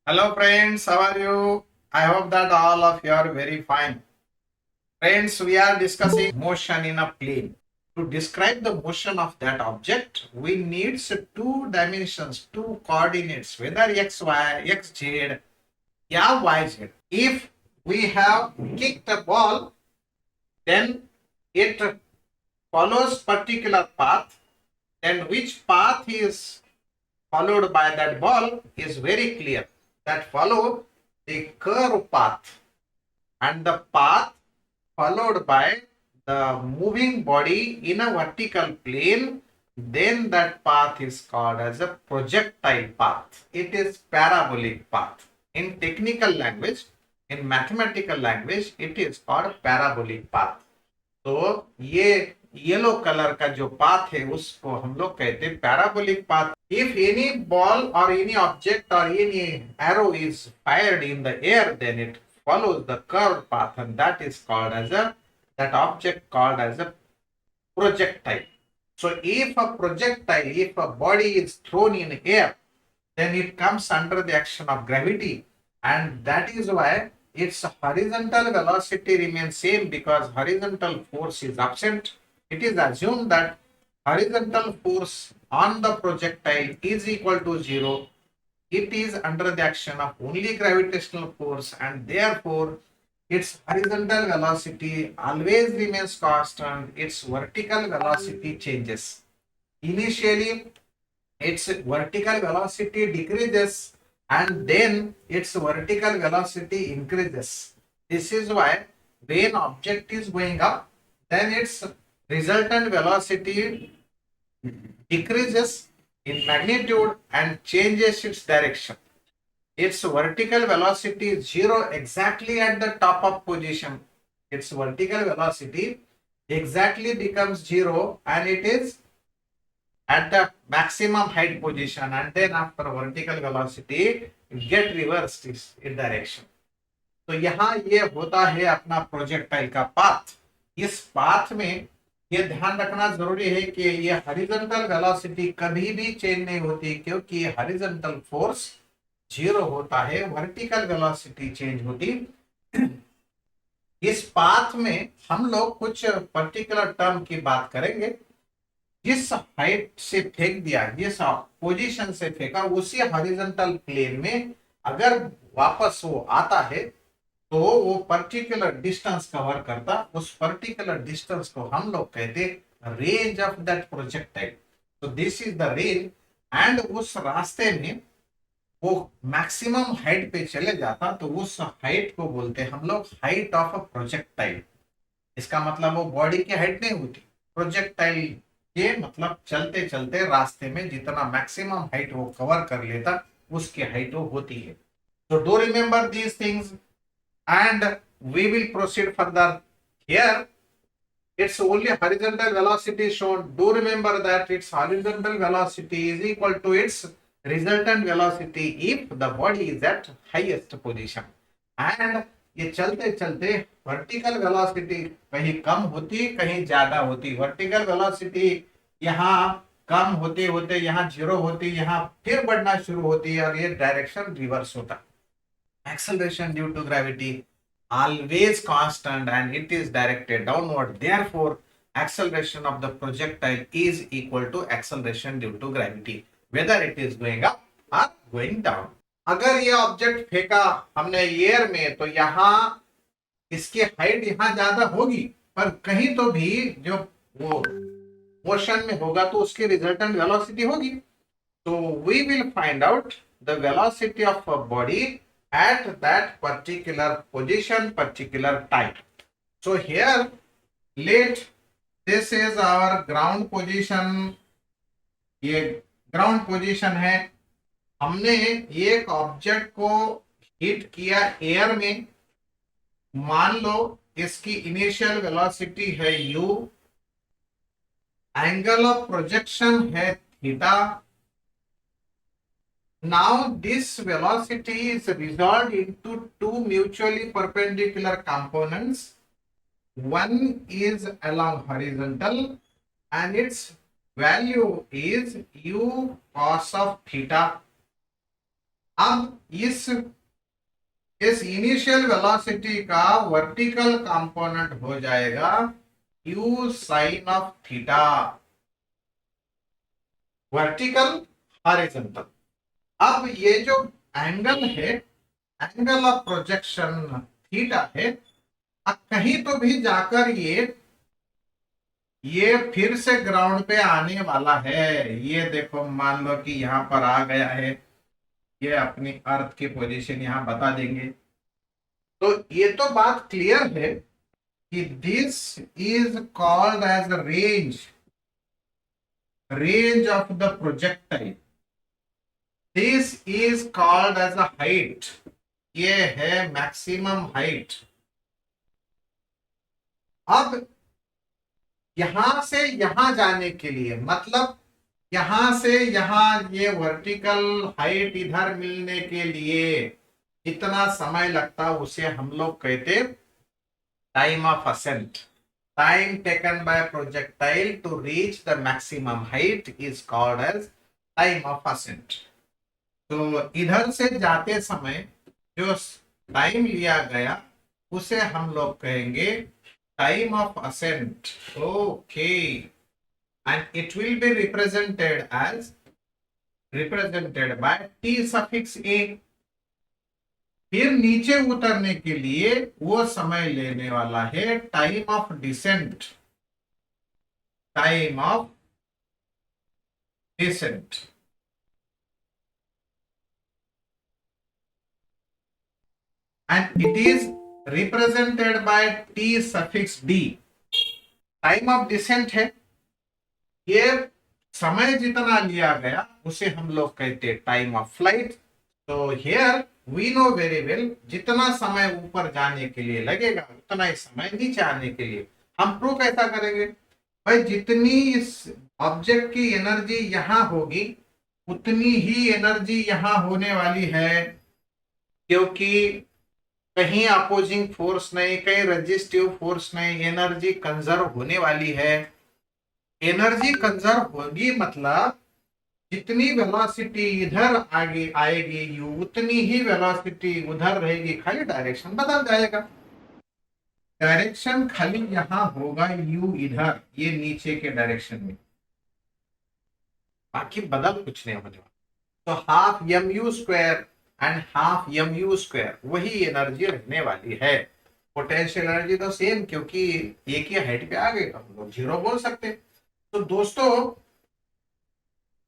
Hello friends, how are you? I hope that all of you are very fine. Friends, we are discussing motion in a plane. To describe the motion of that object, we need two dimensions, two coordinates, whether x, y, x, z, yeah, y, z. If we have kicked a ball, then it follows particular path, then which path is followed by that ball is very clear. That follow the curve path, and the path followed by the moving body in a vertical plane, then that path is called as a projectile path. It is parabolic path. In technical language, in mathematical language, it is called parabolic path. तो ये yellow colour का जो path है उसको हम लोग कहते हैं parabolic path. If any ball or any object or any arrow is fired in the air, then it follows the curved path, and that is called as a that object called as a projectile. So if a projectile, if a body is thrown in air, then it comes under the action of gravity, and that is why its horizontal velocity remains same, because horizontal force is absent. It is assumed that horizontal force on the projectile is equal to zero. It is under the action of only gravitational force, and therefore its horizontal velocity always remains constant. Its vertical velocity changes. Initially, its vertical velocity decreases, and then its vertical velocity increases. This is why when object is going up, then its resultant velocity decreases in magnitude and changes its direction. Its vertical velocity is zero exactly at the top of position. Its vertical velocity exactly becomes zero, and it is at the maximum height position, and then after vertical velocity it get reversed in direction. तो यहाँ ये होता है अपना projectile का path. इस path में ये ध्यान रखना जरूरी है कि ये हॉरिजॉन्टल वेलोसिटी कभी भी चेंज नहीं होती, क्योंकि हॉरिजॉन्टल फोर्स जीरो होता है, वर्टिकल वेलोसिटी चेंज होती. इस पाथ में हम लोग कुछ पर्टिकुलर टर्म की बात करेंगे. जिस हाइट से फेंक दिया, जिस पोजीशन से फेंका, उसी हॉरिजॉन्टल प्लेन में अगर वापस वो आता है तो वो पर्टिकुलर डिस्टेंस कवर करता. उस पर्टिकुलर डिस्टेंस को हम लोग कहते रेंज ऑफ दैट प्रोजेक्टाइल. तो this is the range, and उस रास्ते में वो मैक्सिमम हाइट पे चले जाता, तो उस हाइट को बोलते हैं हम लोग हाइट ऑफ अ प्रोजेक्टाइल. इसका मतलब वो बॉडी की हाइट नहीं होती. प्रोजेक्टाइल के मतलब चलते चलते रास्ते में जितना मैक्सिमम हाइट वो कवर कर लेता, उसकी हाइट वो होती है. So do remember these things, and we will proceed further. Here it's only horizontal velocity shown. Do remember that its horizontal velocity is equal to its resultant velocity if the body is at highest position. And ये चलते चलते vertical velocity कहीं कम होती, कहीं ज्यादा होती. Vertical velocity यहाँ कम होते होते यहाँ जीरो होती, यहाँ फिर बढ़ना शुरू होती है, और ये डायरेक्शन रिवर्स होता. Acceleration due to gravity always constant, and it is directed downward. Therefore, acceleration of the projectile is equal to acceleration due to gravity, whether it is going up or going down. अगर ये object फेंका हमने air में, तो यहाँ इसकी height यहाँ ज्यादा होगी, पर कहीं तो भी जो वो मोशन में होगा तो उसकी रिजल्टेंट वेलोसिटी होगी. तो we will find out the velocity of a body at that particular position, particular time. So here, let this is our ground position. ये ग्राउंड पोजीशन है. हमने एक ऑब्जेक्ट को हिट किया एयर में. मान लो इसकी इनिशियल वेलोसिटी है u, एंगल ऑफ प्रोजेक्शन है theta. Now this velocity is resolved into two mutually perpendicular components. One is along horizontal, and its value is u cos of theta. अब इस initial velocity का vertical component हो जाएगा u sine of theta, vertical horizontal. अब ये जो angle है, angle of projection theta है, अब कहीं तो भी जाकर ये फिर से ग्राउंड पे आने वाला है। ये देखो, मान लो कि यहाँ पर आ गया है, ये अपनी अर्थ की पोजीशन यहाँ बता देंगे। तो ये तो बात क्लियर है कि this is called as range of the projectile, this is called as a height, ये है मैक्सिमम हाइट। अब यहां से यहां जाने के लिए, मतलब यहां से यहां ये वर्टिकल हाइट इधर मिलने के लिए जितना समय लगता उसे हम लोग कहते time of ascent. Time taken by projectile to reach the maximum height is called as time of ascent. तो इधर से जाते समय जो टाइम लिया गया उसे हम लोग कहेंगे time of ascent. Okay, and it will be represented by t suffix a। फिर नीचे उतरने के लिए वो समय लेने वाला है time of descent, time of descent. And it is represented by t suffix d। Time of descent है, ये समय जितना लिया गया उसे हम लोग कहते हैं टाइम ऑफ फ्लाइट। तो here we know very well, जितना समय ऊपर जाने के लिए लगेगा उतना ही समय नीचे आने के लिए। हम प्रूव कैसा करेंगे भाई, जितनी इस ऑब्जेक्ट की एनर्जी यहां होगी उतनी ही एनर्जी यहां होने वाली है, क्योंकि कहीं अपोजिंग फोर्स नहीं, कहीं रेजिस्टिव फोर्स नहीं, एनर्जी कंजर्व होने वाली है। एनर्जी कंजर्व होगी मतलब जितनी वेलोसिटी इधर आगे आएगी यू, उतनी ही वेलोसिटी उधर रहेगी, खाली डायरेक्शन बदल जाएगा। डायरेक्शन खाली यहां होगा यू इधर, ये नीचे के डायरेक्शन में, बाकी बदल कुछ नहीं होने वाला। तो half M U square and half M U square वही एनर्जी रहने वाली है। पोटेंशियल एनर्जी तो सेम, क्योंकि एक ही हाइट पे आ गए तो हम लोग जीरो बोल सकते। तो दोस्तों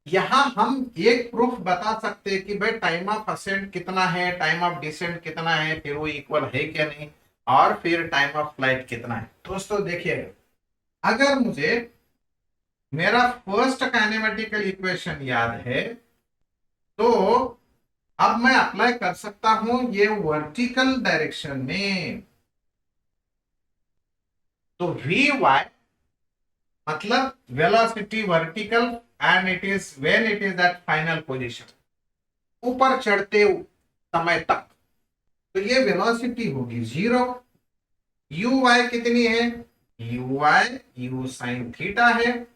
यहां हम एक प्रूफ बता सकते हैं कि भाई टाइम ऑफ असेंट कितना है, टाइम ऑफ डिसेंट कितना है, फिर वो इक्वल है क्या नहीं, और फिर टाइम ऑफ फ्लाइट कितना है। दोस्तों देखिए, अगर मुझे मेरा फर्स्ट काइनेमेटिकल इक्वेशन याद है तो अब मैं अप्लाई कर सकता हूं ये वर्टिकल डायरेक्शन में। तो वी वाई मतलब velocity vertical and it is when it is at final position, ऊपर चढ़ते समय तक। तो ये वेलोसिटी होगी जीरो। यू वाई कितनी है, U Y you sine theta है।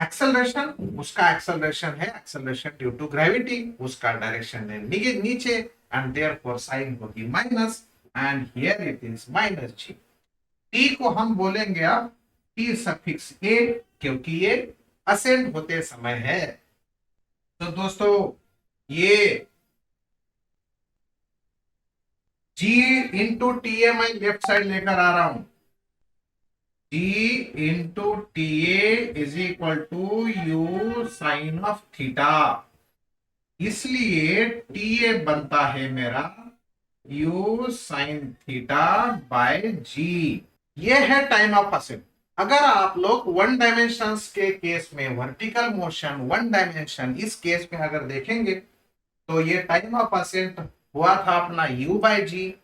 एक्सेलरेशन, उसका एक्सेलरेशन है एक्सेलरेशन ड्यू टू ग्रेविटी, उसका डायरेक्शन है नीचे, एंड देयरफॉर साइन होगी minus, and here it is minus ji. T को हम बोलेंगे अब टी सफिक्स ए, क्योंकि ये असेंड होते समय है। तो दोस्तों ये G इंटू टी ए मैं लेफ्ट साइड लेकर आ रहा हूं। G into T A is equal to U sine of theta, इसलिए टी ए बनता है मेरा U sine theta by G. ये है टाइम ऑफ असेंट। अगर आप लोग वन डायमेंशन के केस में वर्टिकल मोशन वन डायमेंशन, इस केस में अगर देखेंगे तो ये टाइम ऑफ असेंट हुआ था अपना u बाय जी।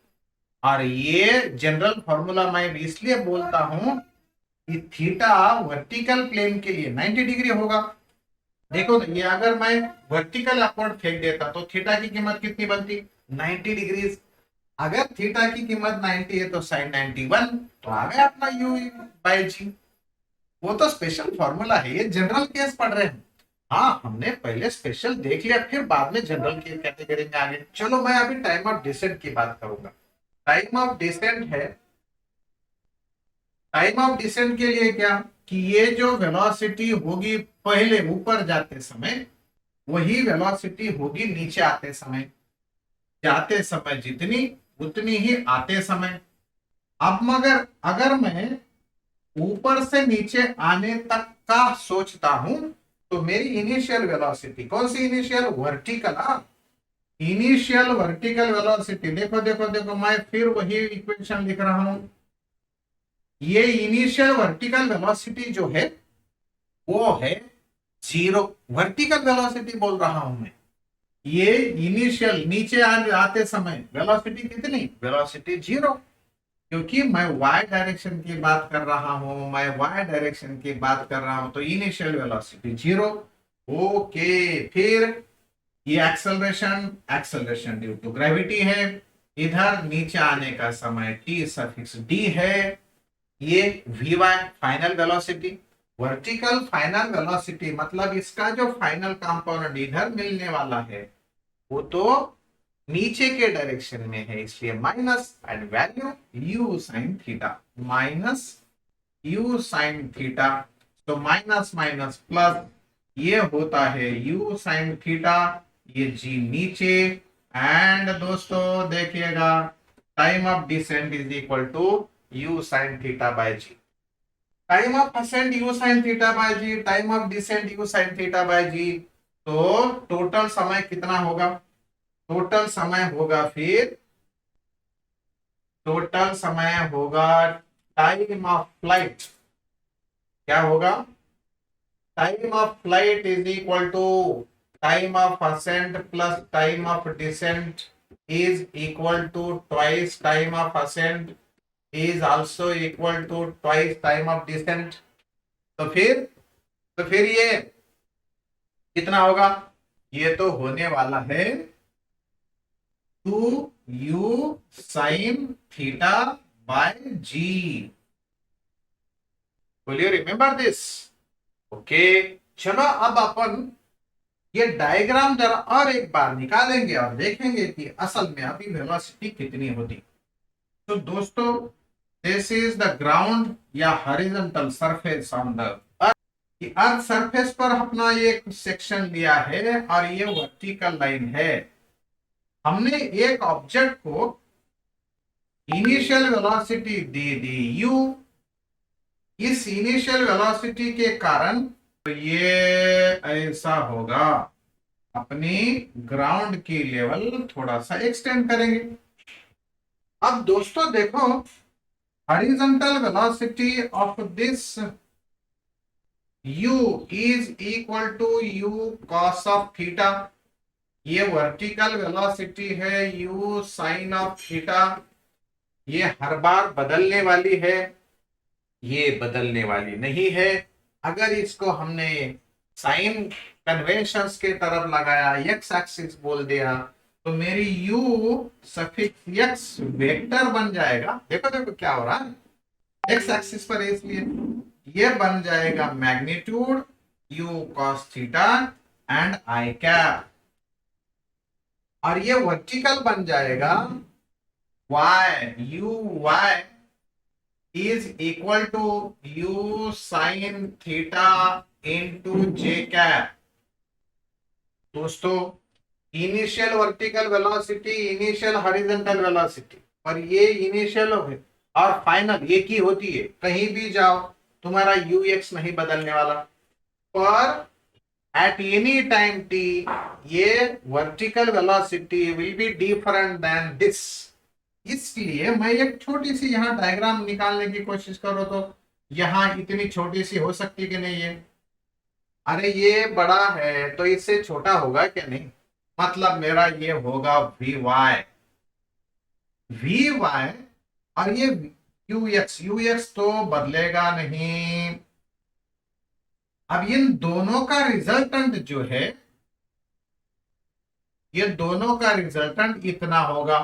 और ये जनरल फॉर्मूला मैं इसलिए बोलता हूं कि थीटा वर्टिकल प्लेन के लिए 90 डिग्री होगा। देखो ये अगर मैं वर्टिकल अपवर्ड फेंक देता तो थीटा की कीमत कितनी बनती, 90 डिग्री। अगर थीटा की कीमत 90 है तो साइन 91, तो आ गया अपना u बाय जी। वो तो स्पेशल फॉर्मूला है, ये जनरल केस पढ़ रहे हैं। हाँ, हमने पहले स्पेशल देख लिया, फिर बाद में जनरल की कैटेगरी में आगे। चलो मैं अभी टाइम ऑफ डिसेंट की बात करूंगा। टाइम ऑफ डिसेंट है, टाइम ऑफ डिसेंट के लिए क्या कि ये जो वेलोसिटी होगी पहले ऊपर जाते समय, वही वेलोसिटी होगी नीचे आते समय। जाते समय जितनी, उतनी ही आते समय। अब मगर अगर मैं ऊपर से नीचे आने तक का सोचता हूं, तो मेरी इनिशियल वेलोसिटी कौन सी? Initial vertical. Initial vertical velocity, देखो देखो देखो, मैं फिर वही इक्वेशन लिख रहा हूं। ये इनिशियल वर्टिकल वेलोसिटी जो है वो है जीरो। वर्टिकल वेलोसिटी बोल रहा हूं मैं। ये इनिशियल नीचे आते समय वेलोसिटी कितनी? Velocity zero. क्योंकि मैं y डायरेक्शन की बात कर रहा हूं, मैं y डायरेक्शन की बात कर रहा हूं, तो इनिशियल वेलोसिटी जीरो। ओके, फिर ये acceleration, acceleration due to gravity है। इधर नीचे आने का समय t सफिक्स d है। ये vy final velocity. Vertical final velocity मतलब इसका जो फाइनल कंपोनेंट इधर मिलने वाला है वो तो नीचे के डायरेक्शन में है, इसलिए minus, and value u sine theta. Minus u sine theta, तो माइनस माइनस प्लस, ये होता है u साइन थीटा, ये g नीचे। एंड दोस्तों देखिएगा, time of descent is equal to u sine theta by g। Time of ascent u sine theta by g, time of descent u sine theta by g। तो total समय कितना होगा? Total समय होगा फिर, टोटल समय होगा टाइम ऑफ फ्लाइट। क्या होगा? Time of flight is equal to time of ascent plus time of descent is equal to twice time of ascent is also equal to twice time of descent. तो फिर ये कितना होगा? ये तो होने वाला है 2u sign theta by g। Will you remember this? Okay, चलो अब अपन ये डायग्राम जरा और एक बार निकालेंगे और देखेंगे कि असल में अभी वेलोसिटी कितनी होती। तो दोस्तों, दिस इज द ग्राउंड या horizontal surface on the earth. Earth surface पर अपना एक सेक्शन लिया है और ये वर्टिकल लाइन है। हमने एक ऑब्जेक्ट को इनिशियल वेलोसिटी दे दी u। इस इनिशियल वेलोसिटी के कारण तो ये ऐसा होगा, अपनी ग्राउंड की लेवल थोड़ा सा एक्सटेंड करेंगे। अब दोस्तों देखो, horizontal velocity of this u is equal to u cos of theta. ये वर्टिकल वेलोसिटी है u साइन ऑफ थीटा। ये हर बार बदलने वाली है, ये बदलने वाली नहीं है। अगर इसको हमने साइन कन्वेंशंस के तरफ लगाया, एक्स एक्सिस बोल दिया, तो मेरी u सफिक्स x वेक्टर बन जाएगा। देखो देखो क्या हो रहा है, एक्स एक्सिस पर है, इसलिए ये बन जाएगा magnitude u cos theta and I cap. और ये वर्टिकल बन जाएगा y, uy is equal to u sin theta into j cap. दोस्तों, initial vertical velocity, initial horizontal velocity, और ये इनिशियल और फाइनल एक ही होती है। कहीं भी जाओ तुम्हारा ux नहीं बदलने वाला। पर at any time t, ये vertical velocity will be different than this. इसलिए मैं एक छोटी सी यहाँ डायग्राम निकालने की कोशिश करो, तो यहाँ इतनी छोटी सी हो सकती कि नहीं है? अरे ये बड़ा है तो इससे छोटा होगा क्या? नहीं, मतलब मेरा ये होगा vy, और ये ux तो बदलेगा नहीं। अब इन दोनों का रिजल्टेंट जो है, ये दोनों का रिजल्टेंट इतना होगा,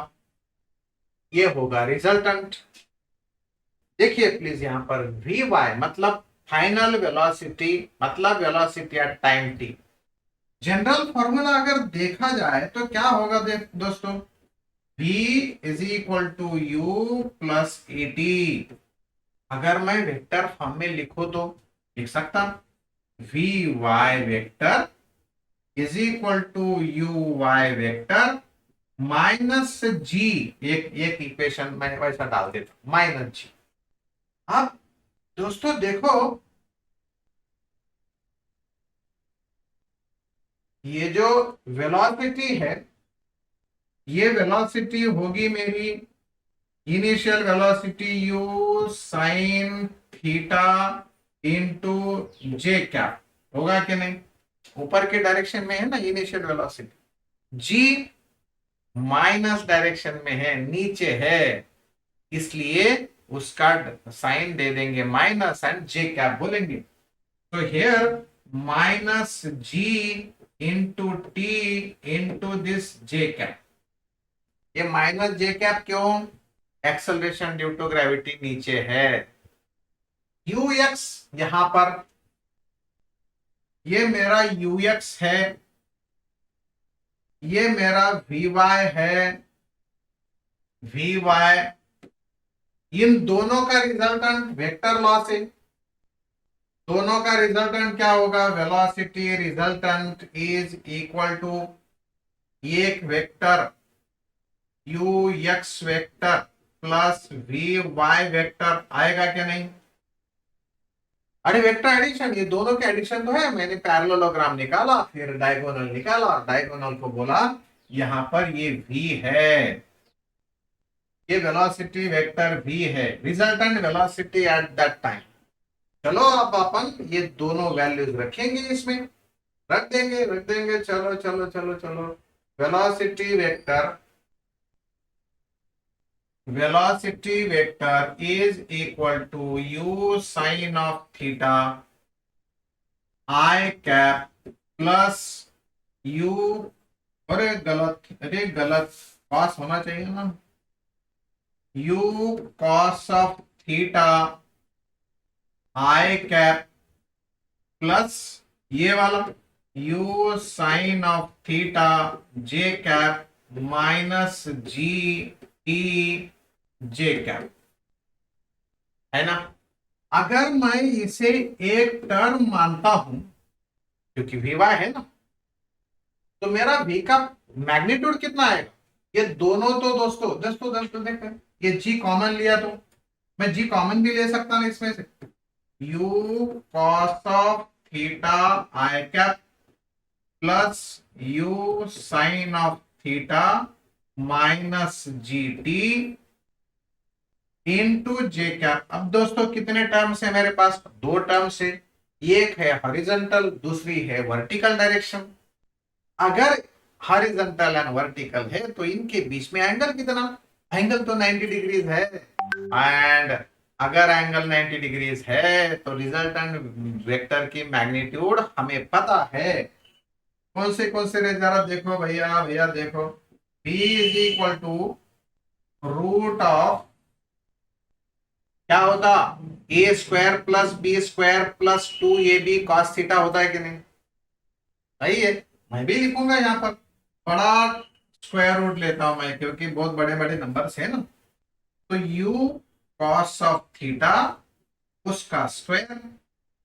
ये होगा रिजल्टेंट। देखिए प्लीज यहां पर vy मतलब फाइनल वेलोसिटी, मतलब velocity at time t। General formula अगर देखा जाए तो क्या होगा दोस्तों, v is equal to u plus a t. अगर मैं वेक्टर फॉर्म में लिखूं तो लिख सकता v y vector is equal to u y vector minus g. एक इक्वेशन मैं वैसा डाल देता माइनस जी। अब दोस्तों देखो, ये जो वेलोसिटी है, ये वेलोसिटी होगी मेरी initial velocity you sine theta into J cap, होगा कि नहीं? ऊपर के डायरेक्शन में है ना इनिशियल वेलोसिटी, जी माइनस डायरेक्शन में है, नीचे है, इसलिए उसका साइन दे देंगे माइनस एंड जे कैप बोलेंगे। तो here minus G into T into this J cap. ये माइनस जे कैप क्यों? एक्सेलरेशन ड्यू टू ग्रेविटी नीचे है। यू एक्स यहां पर, ये मेरा यू एक्स है, ये मेरा वी वाई है, वी वाई, इन दोनों का रिजल्टेंट वेक्टर लॉस है। दोनों का रिजल्टेंट क्या होगा? Velocity resultant is equal to एक vector u x vector plus v y vector, आएगा क्या नहीं? अरे वेक्टर एडिशन, ये दोनों के एडिशन तो है। मैंने पैरेललोग्राम निकाला, फिर डायगोनल निकाला और डायगोनल को बोला यहां पर ये v है, ये वेलोसिटी वेक्टर v है, resultant velocity at that time. चलो अब अपन ये दोनों वैल्यूज रखेंगे, इसमें रख देंगे। चलो चलो चलो चलो, velocity vector is equal to U sine of theta I cap plus U, अरे गलत कॉस होना चाहिए ना, U cos of theta I cap plus ये वाला U sine of theta J cap minus ji T J cap, है ना? अगर मैं इसे एक टर्म मानता हूं, क्योंकि वी वाई है ना, तो मेरा v का मैग्नीट्यूड कितना आएगा? ये दोनों तो दोस्तों देखो, ये g कॉमन लिया तो मैं g कॉमन भी ले सकता ना इसमें से, u cos of theta I cap plus u sine of theta minus ji T into J cap. अब दोस्तों कितने टर्म्स है मेरे पास? दो टर्म्स है, एक है हॉरिजॉन्टल, दूसरी है वर्टिकल डायरेक्शन। अगर हॉरिजॉन्टल एंड वर्टिकल है तो इनके बीच में एंगल कितना? एंगल तो 90 डिग्रीज है, एंड अगर एंगल 90 डिग्रीज है तो रिजल्टेंट वेक्टर की मैग्नीट्यूड हमें पता है। कौन से रे जरा देखो भैया, देखो, v is equal to root of, क्या होता? A square plus b square plus 2ab cos theta होता है कि नहीं? सही है। मैं भी लिखूंगा यहाँ पर बड़ा स्क्वायर रूट लेता हूं मैं, क्योंकि बहुत बड़े बड़े नंबर्स है ना। तो u cos ऑफ थीटा उसका स्क्वायर,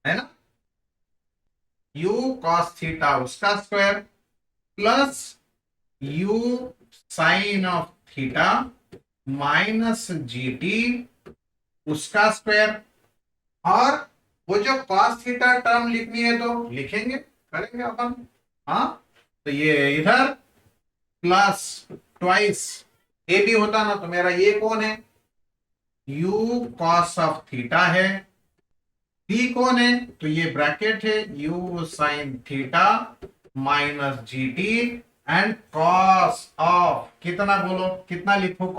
है ना, u cos थीटा उसका square plus u sine of theta minus ji T उसका स्क्वायर। और वो जो cos थीटा टर्म लिखनी है तो लिखेंगे, करेंगे अपन। हाँ, तो ये इधर प्लस ट्वाइस ए बी होता ना, तो मेरा ये कौन है? u cos ऑफ थीटा है। b कौन है? तो ये ब्रैकेट है u sine theta minus ji t and cos of, कितना बोलो, कितना लिखो?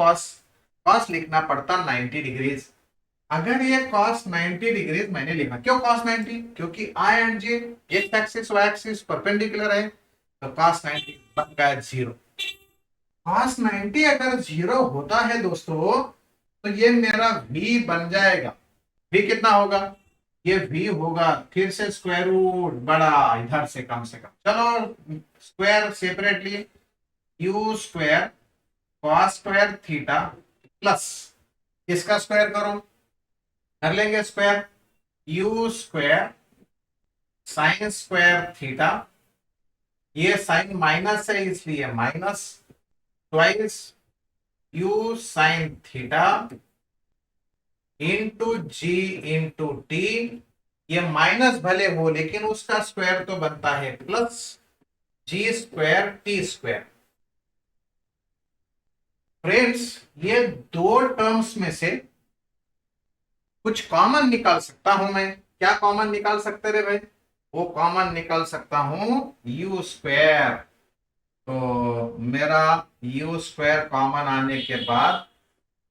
cos लिखना पड़ता 90 डिग्रीज। अगर ये cos 90 डिग्रीज मैंने लिखा, क्यों cos 90? क्योंकि i and j X axis Y axis perpendicular है, तो cos 90 बन गया 0। cos 90 अगर 0 होता है दोस्तों, तो ये मेरा v बन जाएगा। v कितना होगा? ये v होगा, फिर से स्क्वायर रूट बड़ा इधर से कम से कम, चलो square separately, U square cos square theta plus इसका स्क्वायर करो, कर लेंगे square, U square sine square theta, ये साइन माइनस है इसलिए minus, twice U sine theta into G into T, ये माइनस भले हो लेकिन उसका स्क्वायर तो बनता है प्लस जी स्क्वायर टी स्क्वायर। फ्रेंड्स, ये दो टर्म्स में से कुछ कॉमन निकाल सकता हूं मैं, क्या कॉमन निकाल सकते रे भाई? वो कॉमन निकाल सकता हूं यू स्क्वायर, तो मेरा यू स्क्वायर कॉमन आने के बाद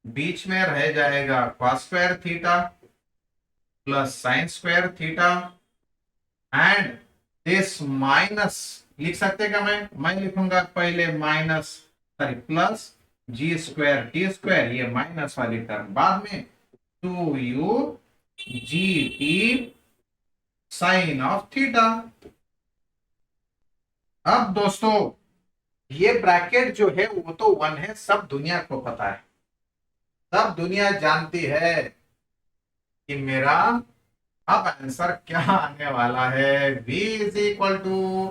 बीच में रह जाएगा cos square theta plus sine square theta and this minus, लिख सकते क्या? मैं लिखूंगा पहले माइनस, सॉरी प्लस जी स्क्वायर टी स्क्वायर, ये माइनस वाली टर्म बाद में, two u g t sine of theta. अब दोस्तों ये ब्रैकेट जो है वो तो वन है, सब दुनिया को पता है, सब दुनिया जानती है कि मेरा अब आंसर क्या आने वाला है। v is equal to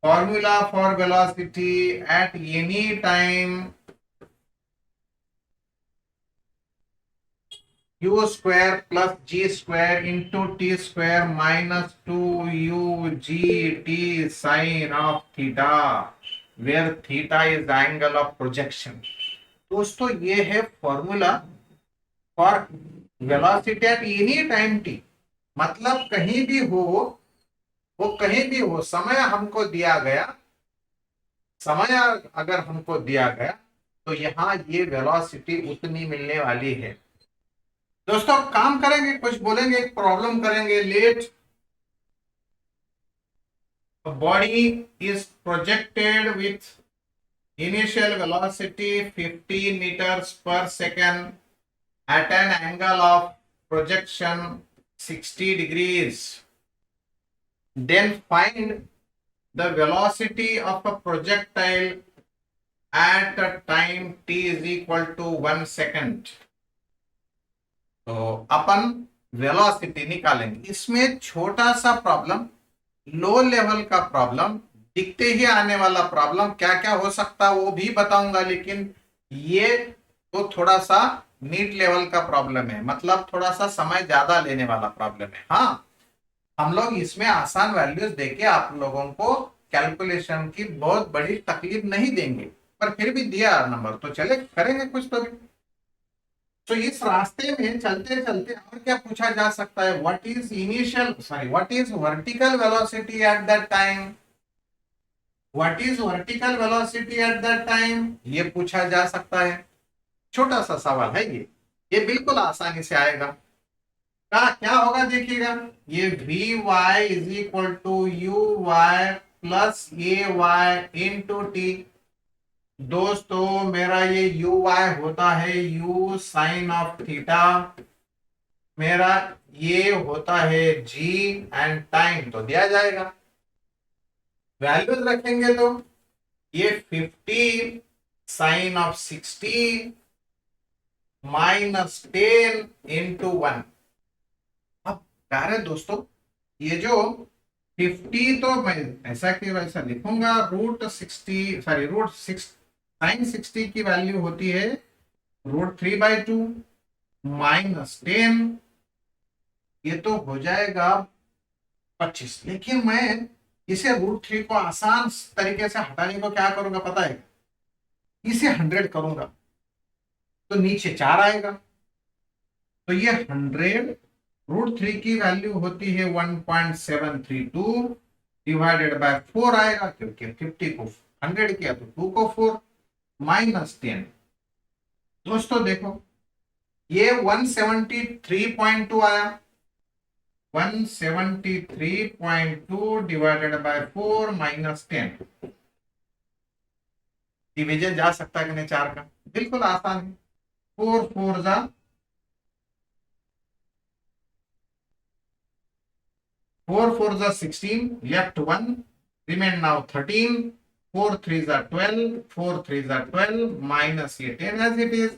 formula for velocity at any time u square plus ji square into t square minus two u g t sine of theta, where theta is angle of projection. दोस्तों ये है formula for velocity at any time t, मतलब कहीं भी हो, वो कहीं भी हो, समय हमको दिया गया, समय अगर हमको दिया गया तो यहाँ ये वेलोसिटी उतनी मिलने वाली है। दोस्तों काम करेंगे, कुछ बोलेंगे, एक प्रॉब्लम करेंगे, let body is projected with initial velocity 50 meters per second at an angle of projection 60 degrees. Then find the velocity of a projectile at a time t is equal to 1 second. तो अपन velocity निकालेंगे। इसमें छोटा सा problem, low level का problem, दिखते ही आने वाला problem, क्या क्या हो सकता है वो भी बताऊंगा, लेकिन ये तो थोड़ा सा नीट लेवल का प्रॉब्लम है, मतलब थोड़ा सा समय ज्यादा लेने वाला प्रॉब्लम है। हाँ, हम लोग इसमें आसान वैल्यूज देके आप लोगों को कैलकुलेशन की बहुत बड़ी तकलीफ नहीं देंगे, पर फिर भी दिया नंबर तो चले, करेंगे कुछ तो भी। तो इस रास्ते में चलते चलते और क्या पूछा जा सकता है, what is initial, sorry what is vertical velocity at that time, what is vertical velocity at that time, ये पूछा जा सकता है। छोटा सा सवाल है ये बिल्कुल आसानी से आएगा। क्या होगा देखिएगा, ये v y is equal to u y plus a y into t. दोस्तों मेरा ये यू वाई होता है यू साइन ऑफ थीटा, मेरा ये होता है जी एंड टाइम तो दिया जाएगा, वैल्यूज रखेंगे तो ये 50 साइन ऑफ 60 माइनस 10 इंटू 1। अब कह रहे दोस्तों ये जो 50 तो मैं ऐसा कि वैसा लिखूंगा, रूट 60, सॉरी रूट 6 साइन 60 की वैल्यू होती है रूट 3/2 माइनस 10, ये तो हो जाएगा 25। लेकिन मैं इसे रूट 3 को आसान तरीके से हटाने को क्या करूंगा पता है, इसे 100 करूंगा तो नीचे 4 आएगा, तो ये 100 रूट 3 की वैल्यू होती है 1.732 डिवाइडेड बाय 4 आएगा, क्योंकि 50 को 100 किया तो 2 को 4 माइनस 10। दोस्तों देखो ये 173.2 आया, 173.2 डिवाइडेड बाय 4 माइनस 10, डिवीजन जा सकता है कि नहीं 4 का, बिल्कुल आसान है, 4 4 जा 4 4s are 16, left 1, remain now 13, 4 3s are 12, 4 3s are 12, minus ये 10 as it is.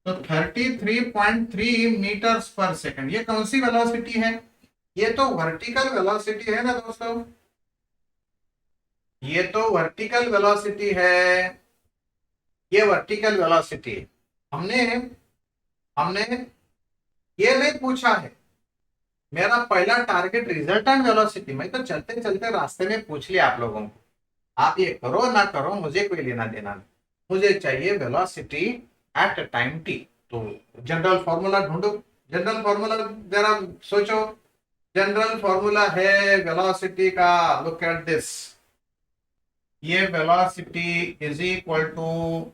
तो 33.3 मीटर्स पर सेकंड, ये कौन सी वेलोसिटी है? ये तो वर्टिकल वेलोसिटी है ना दोस्तों, ये तो वर्टिकल वेलोसिटी है, ये वर्टिकल वेलोसिटी। हमने हमने ये नहीं पूछा है, मेरा पहला टारगेट रिजल्टेंट वेलोसिटी, मैं तो चलते चलते रास्ते में पूछ लिया आप लोगों को, आप ये करो ना करो मुझे कोई लेना देना नहीं, मुझे चाहिए वेलोसिटी एट टाइम टी। तो जनरल फॉर्मूला ढूंढो, जनरल फॉर्मूला जरा सोचो, जनरल फॉर्मूला है वेलोसिटी का, लुक एट दिस, ये velocity is equal to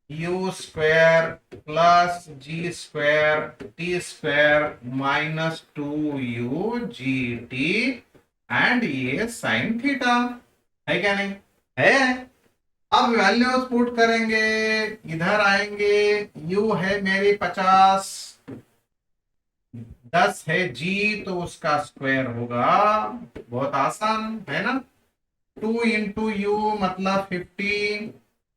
u square plus ji square T square minus 2u g t and ये साइन थीटा, है क्या नहीं है? अब वैल्यूज पुट करेंगे, इधर आएंगे, u है मेरी 50, 10 है g तो उसका स्क्वायर होगा, बहुत आसान है ना, 2 इंटू यू मतलब 50,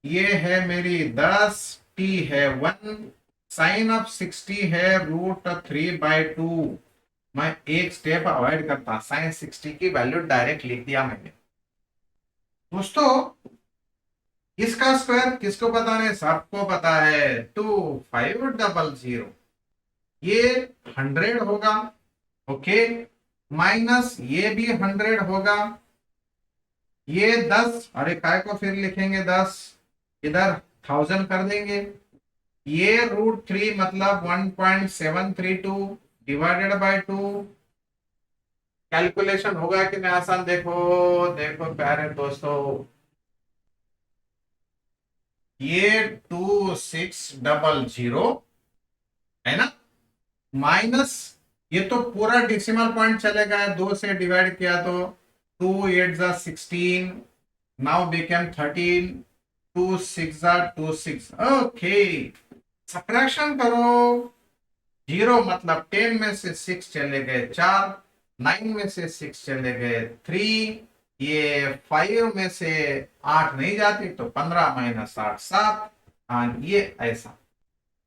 ये है मेरी 10, t है 1, साइन ऑफ 60 है √3/2, मैं एक स्टेप अवॉइड करता, साइन 60 की वैल्यू डायरेक्ट लिख दिया मैंने। दोस्तों इसका स्क्वायर किसको पता नहीं, सबको पता है, 2500, ये 100 होगा, ओके, माइनस ये भी 100 होगा, ये 10, अरे काय को फिर लिखेंगे 10, इधर 1000 कर देंगे, ये √3 मतलब 1.732 डिवाइडेड बाय 2, कैलकुलेशन होगा कि नहीं आसान? देखो देखो प्यारे दोस्तों, ये 2600 है ना, माइनस ये तो पूरा डेसिमल पॉइंट चलेगा, 2 से डिवाइड किया तो 2 8 जा 16, नाउ बिकम 13, 2 6 जा 2 6, ओके, सब्ट्रैक्शन करो, 0 मतलब 10 में से 6 चले गए 4, 9 में से 6 चले गए 3, ये 5 में से 8 नहीं जाती तो 15 माइनस 8 7, हाँ ये ऐसा।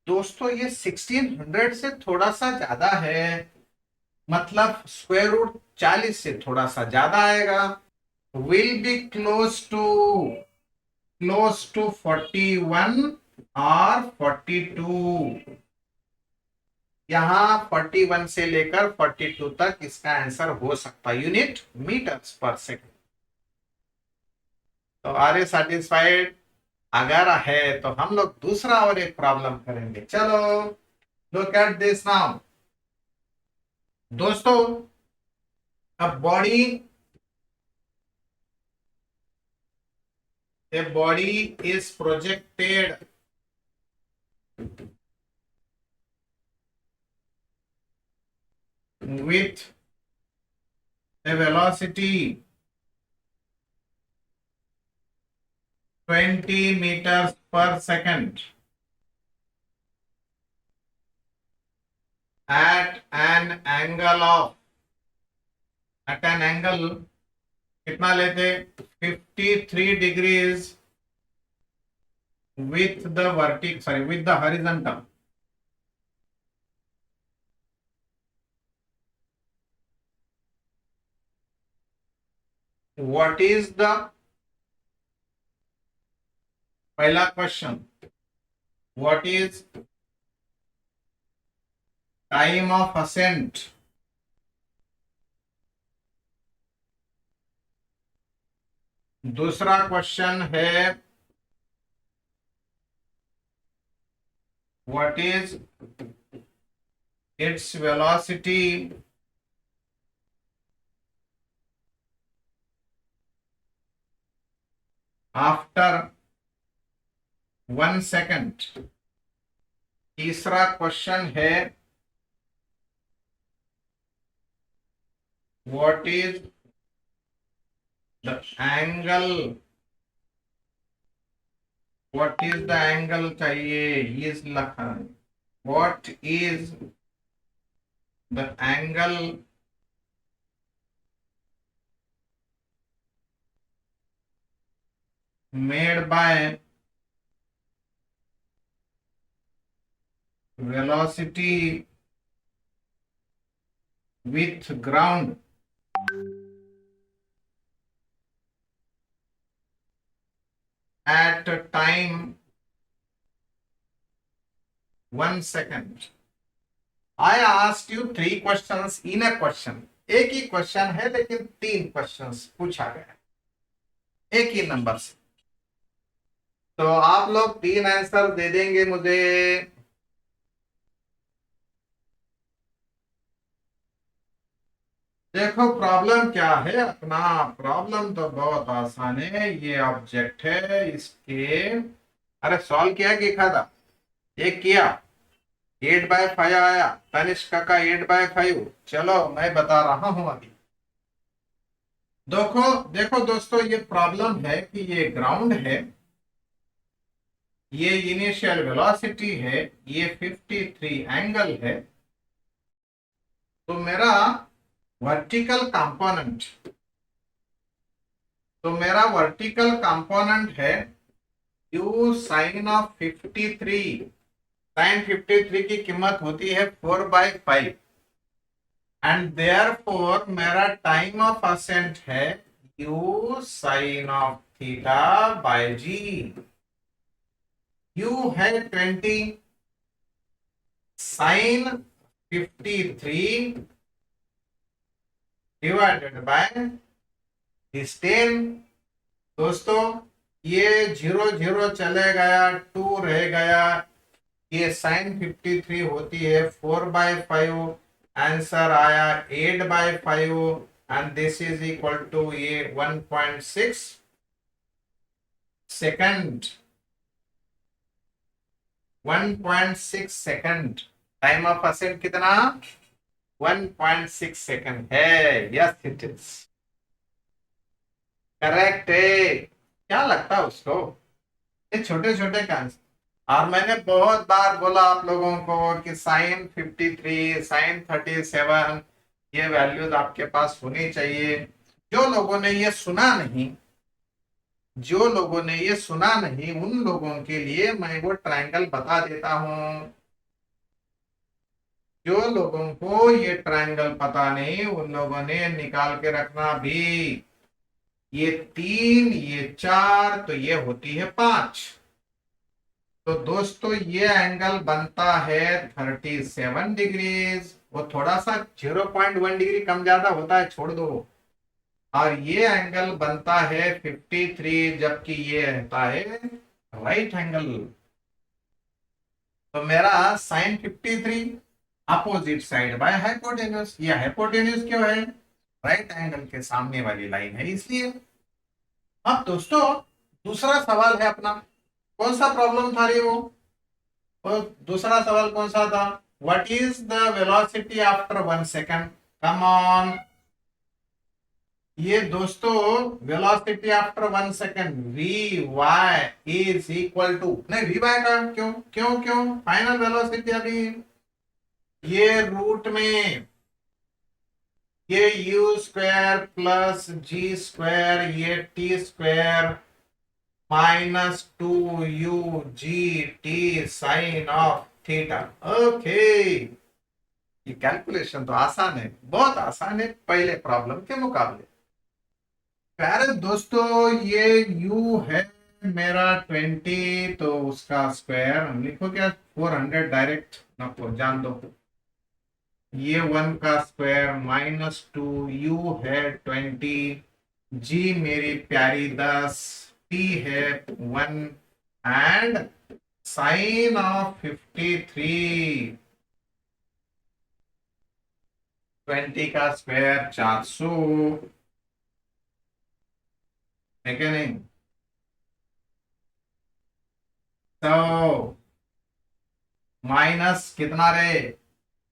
दोस्तों ये 1600 से थोड़ा सा ज्यादा है, मतलब स्क्वायर रूट 40 से थोड़ा सा ज्यादा आएगा, विल बी क्लोज टू 41 और 42, यहां 41 से लेकर 42 तक इसका आंसर हो सकता है, यूनिट मीटर्स पर सेकंड। तो आर ए सेटिस्फाइड? अगर है तो हम लोग दूसरा और एक प्रॉब्लम करेंगे, चलो लुक एट दिस नाउ। दोस्तों अब body is projected with a velocity 20 meters per second at an angle कितना लेते, 53 degrees with the horizontal, what is the पहला question, what is time of ascent? दूसरा क्वेश्चन है what is its velocity after 1 second? तीसरा question है what is the angle, what is the angle चाहिए, is लिखा है, what is the angle made by velocity with ground at time 1 second. I asked you 3 questions in a question. एक ही question है लेकिन 3 questions पूछा गया एक ही नंबर से। तो आप लोग 3 आंसर दे देंगे मुझे। देखो प्रॉब्लम क्या है अपना। प्रॉब्लम तो बहुत आसान है। ये ऑब्जेक्ट है, इसके अरे सॉल्व किया कि खादा एक किया 8/5 आया। तनिष्क का 8/5। चलो मैं बता रहा हूं अभी। देखो देखो दोस्तों, ये प्रॉब्लम है कि ये ग्राउंड है, ये इनिशियल वेलोसिटी है, ये 53 एंगल है। तो मेरा वर्टिकल कंपोनेंट है u साइन ऑफ 53। साइन 53 की कीमत होती है 4/5 एंड देयरफॉर मेरा टाइम ऑफ असेंट है u sine of theta by g. u है 20, साइन 53 डिवाइडेड बाय दिस 10। दोस्तों ये 0 0 चले गया, 2 रह गया। ये साइन 53 होती है 4/5। आंसर आया 8/5 and this is equal to ये 1.6 second. 1.6 second. Time of ascent कितना? 1.6 सेकंड है। यस इट इज करेक्ट है। क्या लगता है उसको? ये छोटे छोटे आंसर। और मैंने बहुत बार बोला आप लोगों को कि साइन 53, साइन 37 ये वैल्यूज आपके पास होनी चाहिए। जो लोगों ने ये सुना नहीं, उन लोगों के लिए मैं वो ट्रायंगल बता देता हूं। जो लोगों को ये ट्रायंगल पता नहीं उन लोगों ने निकाल के रखना भी। ये 3, ये 4, तो ये होती है 5। तो दोस्तों ये एंगल बनता है 37 डिग्रीज। वो थोड़ा सा 0.1 डिग्री कम ज्यादा होता है, छोड़ दो। और ये एंगल बनता है 53, जबकि ये रहता है राइट एंगल। तो मेरा sine 53 opposite side by hypotenuse. ये हाइपोटेन्यूज क्यों है? राइट एंगल के सामने वाली लाइन है इसलिए। अब दोस्तों दूसरा सवाल है अपना। कौन सा प्रॉब्लम था रे वो? और दूसरा सवाल कौन सा था? What is the velocity after 1 second? Come on. ये दोस्तों velocity after 1 second v y is equal to, नहीं वी वाई का क्यों क्यों क्यों फाइनल वेलोसिटी अभी ये रूट में ये यू स्क्वायर प्लस जी स्क्वायर, ये t square -2u/g sine of theta. Okay, ये कैलकुलेशन तो आसान है, बहुत आसान है पहले प्रॉब्लम के मुकाबले। प्यारे दोस्तों ये u है मेरा 20, तो उसका स्क्वायर हम लिखो क्या 400 डायरेक्ट ना, जान दो। ये 1 का स्क्वायर -2u है 20, g मेरी प्यारी 10, t है 1 एंड साइन ऑफ 53। 20 का स्क्वायर 400 है क्या नहीं? तो माइनस कितना रे?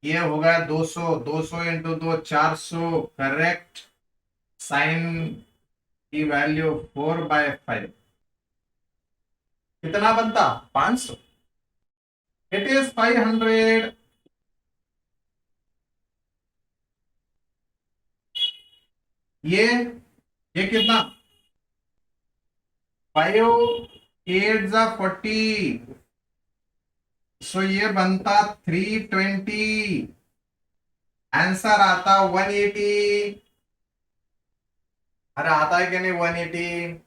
ये होगा 200, 200 इंटू 2 400 करेक्ट। साइन की वैल्यू 4/5 कितना बनता? 500। It is 500। ये कितना? 5 8 जा 40, सो ये बनता 320, आंसर आता 180। अरे आता है कि नहीं 180?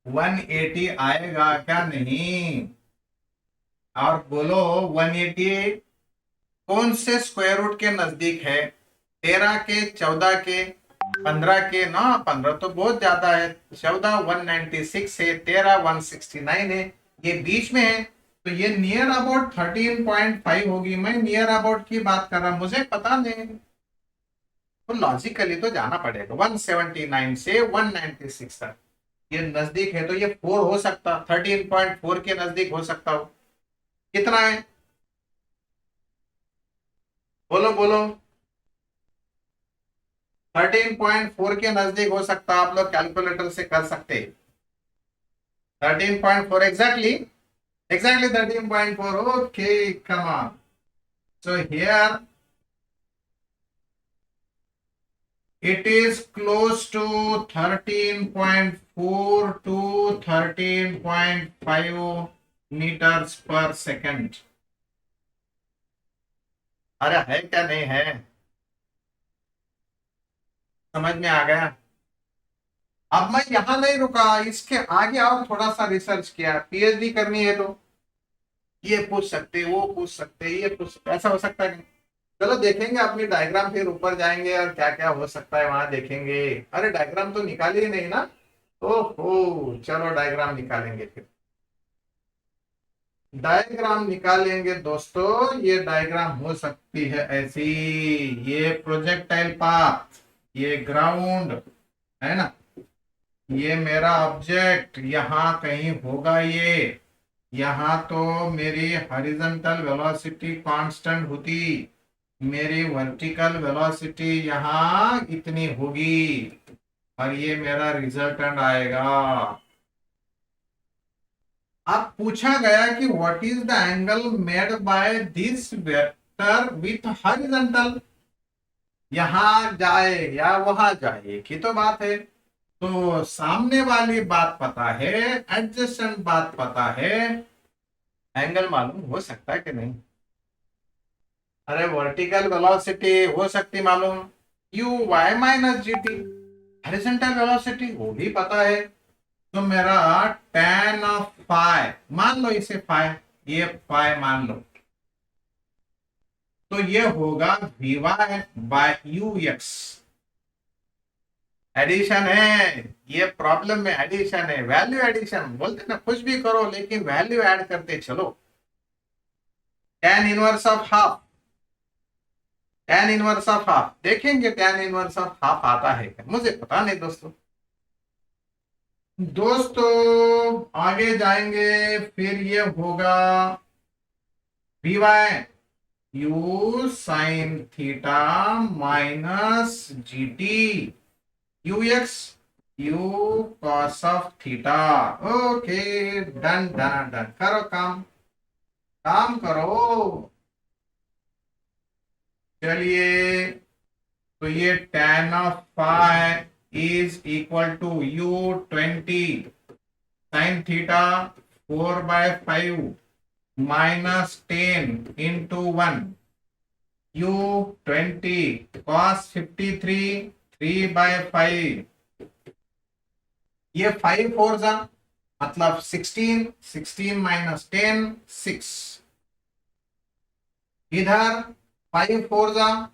180 आएगा क्या? नहीं। और बोलो 180 कौन से स्क्वायर रूट के नजदीक है? 13 के, 14 के, 15 के ना? 15 तो बहुत ज्यादा है। 14 196 है, 13 169 है, ये बीच में है। तो ये नियर अबाउट 13.5 होगी। मैं नियर अबाउट की बात कर रहा, मुझे पता नहीं, तो लॉजिकली तो जाना पड़ेगा 179 से 196 तक। ये नजदीक है तो ये 4 हो सकता, 13.4 के नजदीक हो सकता हो। कितना है? बोलो बोलो। 13.4 के नजदीक हो सकता, आप लोग कैलकुलेटर से कर सकते। 13.4 exactly, exactly 13.4। Okay, come on. So here it is close to 13.4 to 13.5 meters per second। अरे है क्या? नहीं है? समझ में आ गया? अब मैं यहां नहीं रुका, इसके आगे और थोड़ा सा रिसर्च किया। पीएचडी करनी है तो ये पूछ सकते, वो पूछ सकते, ये पूछ सकते, ऐसा हो सकता है कि चलो देखेंगे अपनी डायग्राम, फिर ऊपर जाएंगे और क्या क्या हो सकता है वहां देखेंगे। अरे डायग्राम तो निकाली ही नहीं ना? ओहो, चलो डायग्राम निकालेंगे फिर। डायग्राम निकालेंगे दोस्तों। ये डायग्राम हो सकती है ऐसी, ये प्रोजेक्टाइल पाथ, ये ग्राउंड है ना, ये मेरा ऑब्जेक्ट यहां कहीं होगा। ये यहां तो मेरी हॉरिजॉन्टल वेलोसिटी कांस्टेंट होती, मेरी वर्टिकल वेलोसिटी यहां इतनी होगी, और ये मेरा रिजल्टेंट आएगा। अब पूछा गया कि what is the angle made by this vector with horizontal. यहां जाए या वहां जाए की तो बात है। तो सामने वाली बात पता है, एडजेसेंट बात पता है, एंगल मालूम हो सकता है कि नहीं? अरे वर्टिकल वेलोसिटी हो सकती मालूम, यू वाई माइनस जी टी। हॉरिजॉन्टल वेलोसिटी वो भी पता है। तो मेरा tan ऑफ फाइ, मान लो इसे फाइ, ये फाइ मान लो, तो ये होगा v y by u x. Addition है, ये प्रॉब्लम में एडिशन है, वैल्यू एडिशन बोलते ना, कुछ भी करो लेकिन वैल्यू ऐड करते चलो। tan inverse of half, tan inverse of half देखेंगे, tan इनवर्स ऑफ हाफ आता है क्या? मुझे पता नहीं दोस्तों। दोस्तों आगे जाएंगे, फिर ये होगा v y you sine theta minus ji t, u x u cos of theta. Okay, done done done, करो काम, काम करो। चलिए, तो ये tan of phi is equal to u 20 sine theta 4/5 minus 10 into 1 u 20 cos 53 3/5। ये 5 4 जा मतलब 16, 16 माइनस 10 6। इधर 5 4 जा,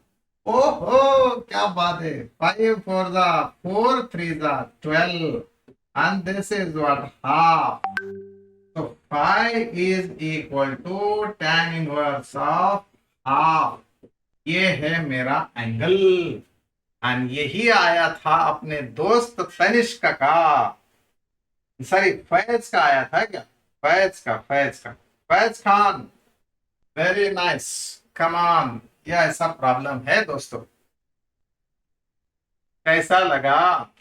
ओहो क्या बात है, 5 4 जा 4 3 जा 12, and this is what half। तो phi is equal to tan inverse of half। ये है मेरा एंगल, एंड यही आया था अपने दोस्त तनिष्क का, सॉरी फैज का आया था क्या? फैज का Faiz Khan, very nice, come on. ये ऐसा प्रॉब्लम है दोस्तों। कैसा लगा?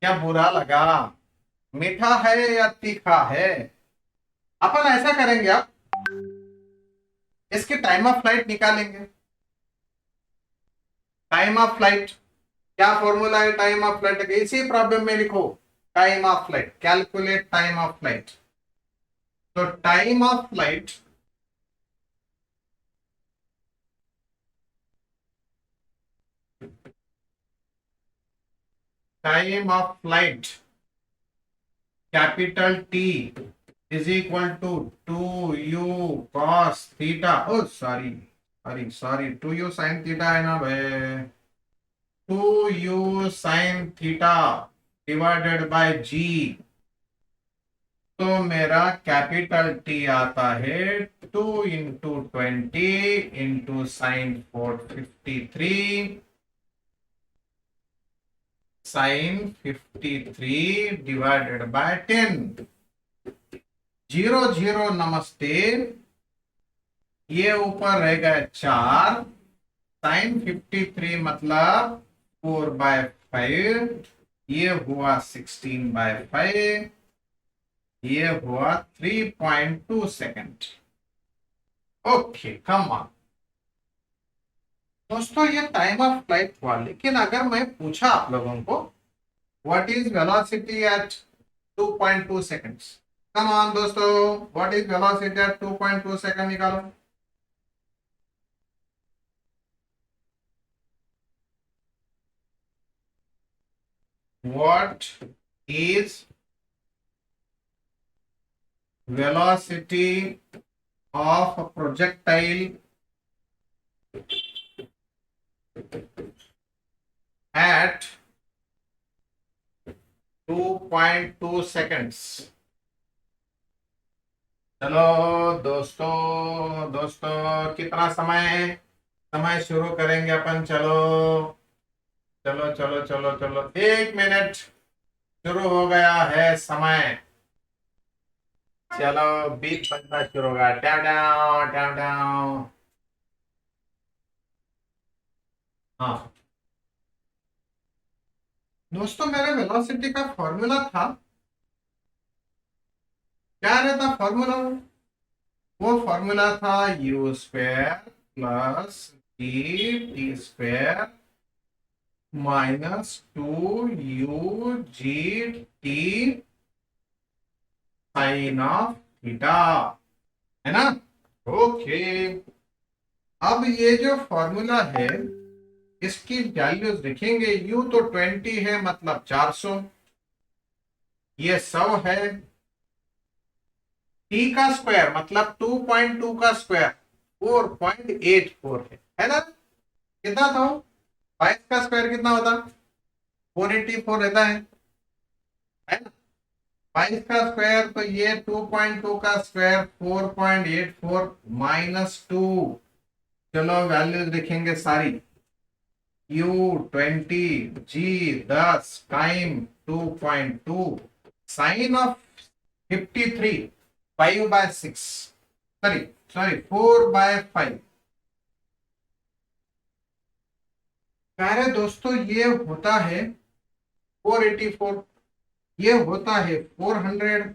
क्या बुरा लगा? मीठा है या तीखा है? अपन ऐसा करेंगे, अब इसके टाइम ऑफ फ्लाइट निकालेंगे। टाइम ऑफ फ्लाइट क्या फॉर्मूला है टाइम ऑफ फ्लाइट का? इसी प्रॉब्लम में लिखो, time of flight, calculate time of flight. तो time of flight capital T is equal to 2u cos theta, oh sorry sorry sorry, 2u sin theta है ना भाई, 2u sin theta divided by g. तो मेरा capital T आता है 2 × 20 into sin 53 sin 53 divided by 10। 0 0 नमस्ते, ये ऊपर रहेगा 4, sin 53 मतलब 4/5, ये हुआ 16/5, ये हुआ 3.2 सेकेंड। ओके कम ऑन दोस्तों, ये टाइम ऑफ फ्लाइट हुआ, लेकिन अगर मैं पूछा आप लोगों को what is velocity at 2.2 seconds, come on दोस्तों, what is velocity at 2.2 second निकालो। What is velocity of a projectile at 2.2 seconds। चलो दोस्तों दोस्तों, कितना समय, समय शुरू करेंगे अपन, चलो चलो चलो चलो चलो, 1 मिनट शुरू हो गया है समय। चलो बीप बजना शुरू होगा, टाउ टाउ टाउ टाउ। हाँ दोस्तों, मेरे वेलोसिटी का फॉर्मूला था, क्या रहता फॉर्मूला? वो फॉर्मूला था u² plus t -2u g sine of theta, है ना? ओके, अब ये जो फॉर्मूला है इसकी वैल्यूज लिखेंगे। u तो 20 है मतलब 400, ये 100 है, t का स्क्वायर मतलब 2.2 का स्क्वायर 4.84 है ना? कितना था? 5 का स्क्वायर कितना होता? 484 रहता है ना? 5 का स्क्वायर, तो ये 2.2 का स्क्वायर 4.84 -2। चलो वैल्यूज लिखेंगे सारी, u 20, g 10 time 2.2 sine of 53 5/6, sorry sorry 4/5। प्यारे दोस्तों, ये होता है 484, ये होता है 400,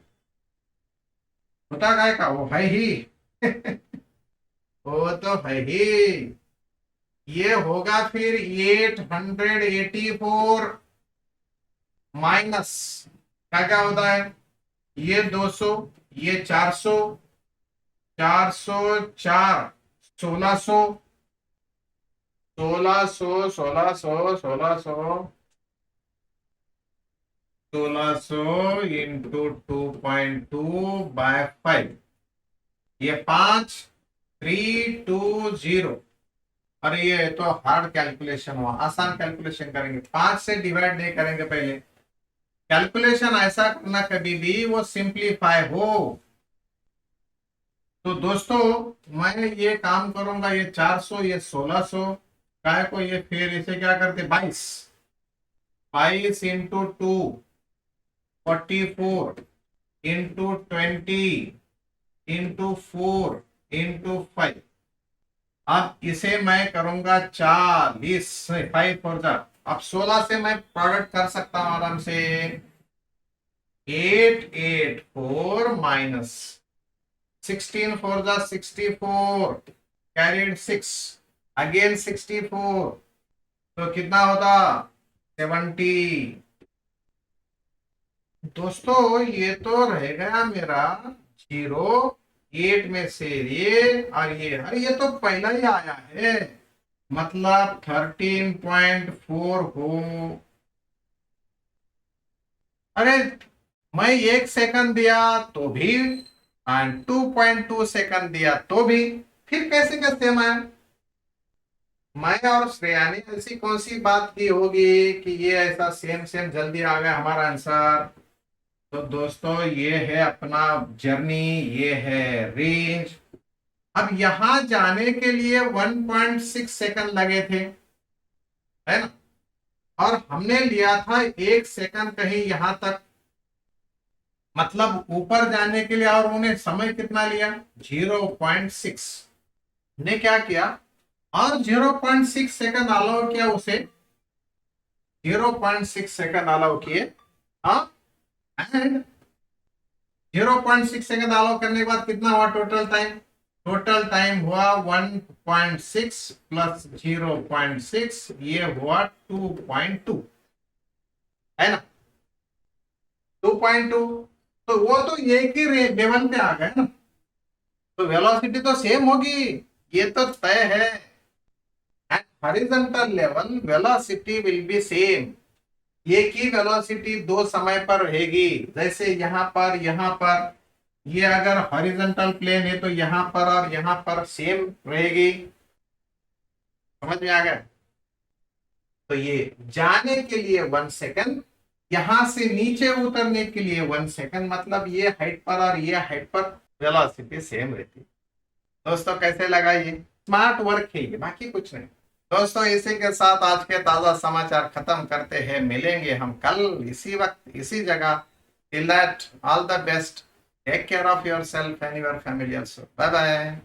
होता काय का वो है ही वो तो है ही, ये होगा फिर 884 माइनस, क्या क्या होता है, ये 200, ये 400, 404 1600, 1600 1600 इंटू 2.2/5, ये 5320। अरे ये तो हार्ड कैलकुलेशन हुआ, आसान कैलकुलेशन करेंगे, 5 से डिवाइड नहीं करेंगे पहले, कैलकुलेशन ऐसा करना कभी भी वो सिंप्लीफाई हो। तो दोस्तों मैं ये काम करूंगा, ये 400 ये 1600, काय को ये फिर इसे क्या करते 22, 22 इंटू 2 44 इंटू 20 इंटू 4 इंटू 5। अब इसे मैं करूंगा 40, 5 4 जा, अब 16 से मैं प्रोडक्ट कर सकता हूं आराम से, 884 माइनस 16 4 जा 64, कैरिड 6 अगेन 64, तो कितना होता 70। दोस्तों ये तो रह गया मेरा 0, 8 में से ये और ये, अरे ये तो पहला ही आया है, मतलब 13.4 हो। अरे मैं 1 सेकंड दिया तो भी एंड 2.2 सेकंड दिया तो भी, फिर कैसे का सेम आया? मैं और श्रेया ने ऐसी कौन सी बात की होगी कि ये ऐसा सेम सेम जल्दी आ गया हमारा आंसर? तो दोस्तों ये है अपना जर्नी, ये है रेंज। अब यहां जाने के लिए 1.6 सेकंड लगे थे, है ना? और हमने लिया था 1 सेकंड कहीं यहां तक, मतलब ऊपर जाने के लिए, और उन्हें समय कितना लिया? 0.6। ने क्या किया, और 0.6 सेकंड अलाउ किया उसे, 0.6 सेकंड अलाउ किए। हाँ, एंड 0.6 सेकंड अलाउ करने के बाद कितना हुआ टोटल टाइम? टोटल टाइम हुआ 1.6 प्लस 0.6, ये हुआ 2.2, है ना? 2.2। तो वो तो एक ही लेवल पे आ गए ना, तो वेलोसिटी तो सेम होगी, ये तो तय है। At horizontal level velocity will be same, एक ही वेलोसिटी दो समय पर रहेगी। जैसे यहाँ पर ये अगर हॉरिजॉन्टल प्लेन है तो यहाँ पर और यहाँ पर सेम रहेगी। समझ में आ गया? तो ये जाने के लिए 1 सेकंड, यहां से नीचे उतरने के लिए 1 सेकंड, मतलब ये हाइट पर और ये हाइट पर वेलोसिटी सेम रहती है। दोस्तों कैसे लगा? ये स्मार्ट वर्क है ये, बाकी कुछ नहीं। दोस्तों इसी के साथ आज के ताजा समाचार खत्म करते हैं, मिलेंगे हम कल इसी वक्त इसी जगह। Till that all the best, take care of yourself and your family also. Bye bye.